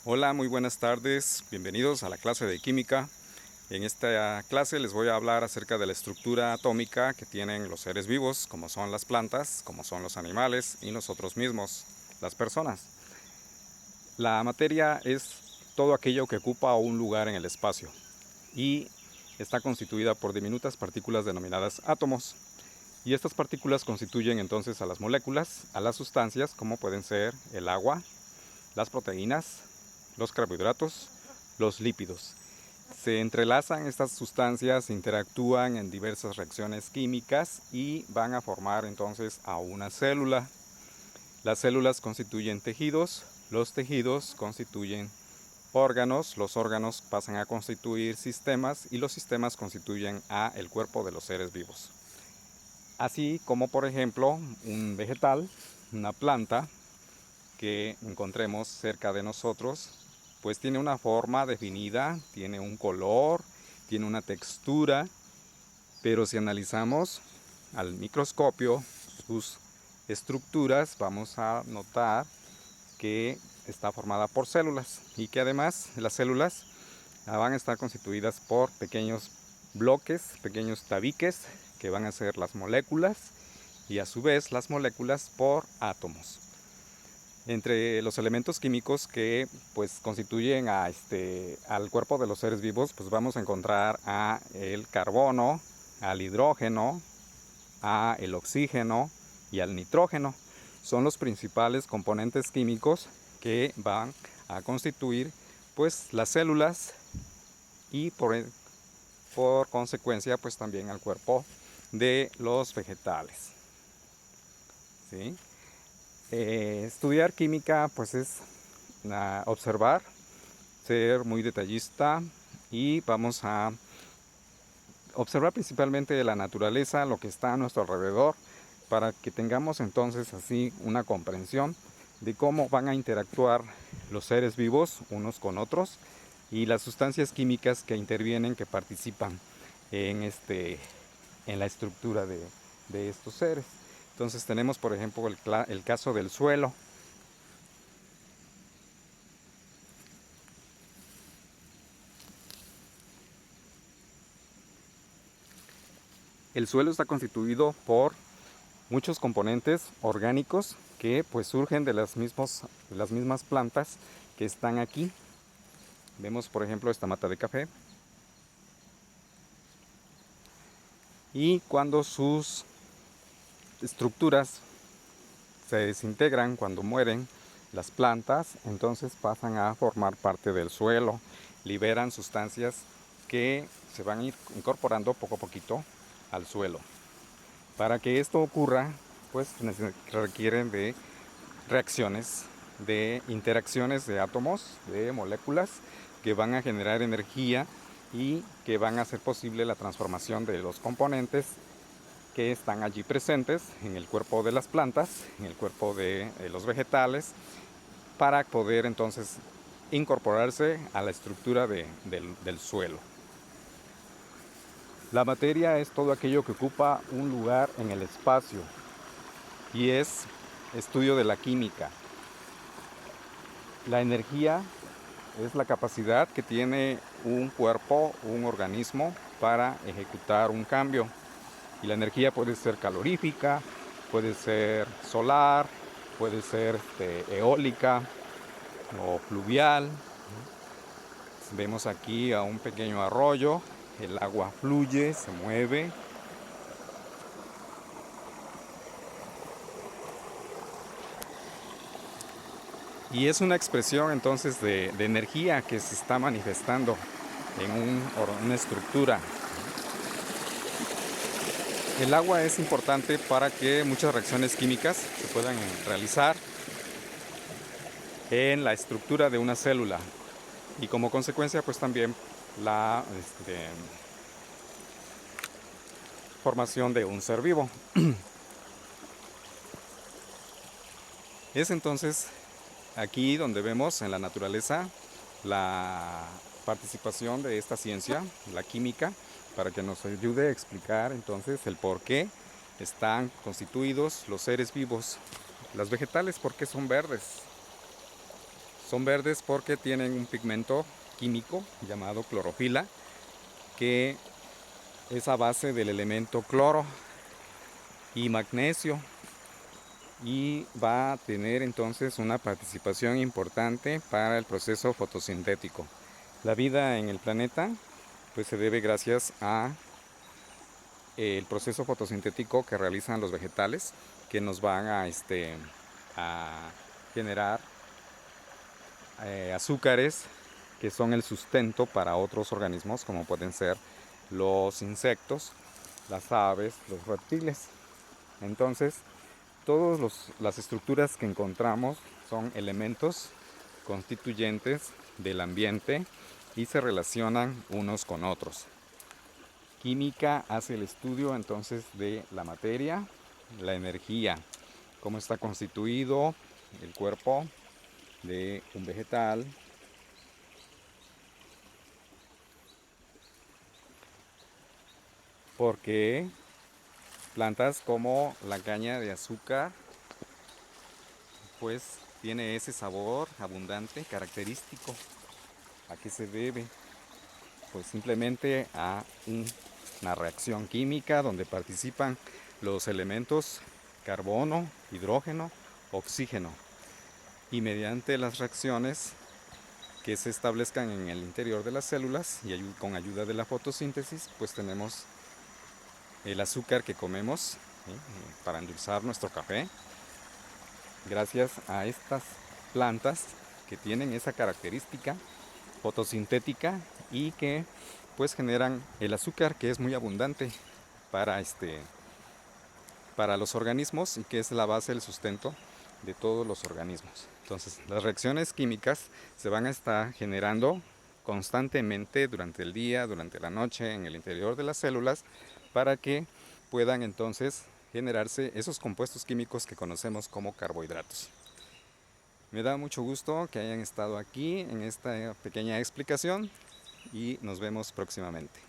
Hola, muy buenas tardes, bienvenidos a la clase de química. En esta clase les voy a hablar acerca de la estructura atómica que tienen los seres vivos, como son las plantas, como son los animales y nosotros mismos, las personas. La materia es todo aquello que ocupa un lugar en el espacio y está constituida por diminutas partículas denominadas átomos. Y estas partículas constituyen entonces a las moléculas, a las sustancias, como pueden ser el agua, las proteínas, los carbohidratos, los lípidos. Se entrelazan estas sustancias, interactúan en diversas reacciones químicas y van a formar entonces a una célula. Las células constituyen tejidos, los tejidos constituyen órganos, los órganos pasan a constituir sistemas y los sistemas constituyen a el cuerpo de los seres vivos. Así como por ejemplo un vegetal, una planta que encontremos cerca de nosotros, pues tiene una forma definida, tiene un color, tiene una textura, pero si analizamos al microscopio sus estructuras, vamos a notar que está formada por células y que además las células van a estar constituidas por pequeños bloques, pequeños tabiques que van a ser las moléculas y a su vez las moléculas por átomos. Entre los elementos químicos que pues constituyen al cuerpo de los seres vivos, pues vamos a encontrar a el carbono, al hidrógeno, a el oxígeno y al nitrógeno. Son los principales componentes químicos que van a constituir pues las células y por consecuencia pues también al cuerpo de los vegetales, ¿sí? Estudiar química pues es observar, ser muy detallista y vamos a observar principalmente la naturaleza, lo que está a nuestro alrededor, para que tengamos entonces así una comprensión de cómo van a interactuar los seres vivos unos con otros y las sustancias químicas que intervienen, que participan en, en la estructura de estos seres. Entonces tenemos por ejemplo el caso del suelo. El suelo está constituido por muchos componentes orgánicos que pues surgen de las mismas plantas que están aquí. Vemos por ejemplo esta mata de café y cuando sus estructuras se desintegran, cuando mueren las plantas, entonces pasan a formar parte del suelo, liberan sustancias que se van a ir incorporando poco a poquito al suelo. Para que esto ocurra, pues requieren de reacciones, de interacciones de átomos, de moléculas que van a generar energía y que van a hacer posible la transformación de los componentes que están allí presentes en el cuerpo de las plantas, en el cuerpo de los vegetales, para poder entonces incorporarse a la estructura del suelo. La materia es todo aquello que ocupa un lugar en el espacio y es estudio de la química. La energía es la capacidad que tiene un cuerpo, un organismo, para ejecutar un cambio. Y la energía puede ser calorífica, puede ser solar, puede ser eólica o fluvial. Vemos aquí a un pequeño arroyo, el agua fluye, se mueve. Y es una expresión entonces de energía que se está manifestando en una estructura. El agua es importante para que muchas reacciones químicas se puedan realizar en la estructura de una célula y como consecuencia pues también la formación de un ser vivo. Es entonces aquí donde vemos en la naturaleza la participación de esta ciencia, la química, para que nos ayude a explicar entonces el por qué están constituidos los seres vivos. Las vegetales, ¿por qué son verdes? Son verdes porque tienen un pigmento químico llamado clorofila, que es a base del elemento cloro y magnesio, y va a tener entonces una participación importante para el proceso fotosintético. La vida en el planeta pues se debe gracias a el proceso fotosintético que realizan los vegetales, que nos van a generar azúcares que son el sustento para otros organismos, como pueden ser los insectos, las aves, los reptiles. Entonces, todas las estructuras que encontramos son elementos constituyentes del ambiente y se relacionan unos con otros. Química hace el estudio entonces de la materia, la energía, cómo está constituido el cuerpo de un vegetal, porque plantas como la caña de azúcar pues tiene ese sabor abundante, característico. ¿A qué se debe? Pues simplemente a una reacción química donde participan los elementos carbono, hidrógeno, oxígeno, y mediante las reacciones que se establezcan en el interior de las células y con ayuda de la fotosíntesis, pues tenemos el azúcar que comemos para endulzar nuestro café, gracias a estas plantas que tienen esa característica fotosintética y que pues generan el azúcar, que es muy abundante para para los organismos y que es la base del sustento de todos los organismos. Entonces, las reacciones químicas se van a estar generando constantemente durante el día, durante la noche, en el interior de las células, para que puedan entonces generarse esos compuestos químicos que conocemos como carbohidratos. Me da mucho gusto que hayan estado aquí en esta pequeña explicación y nos vemos próximamente.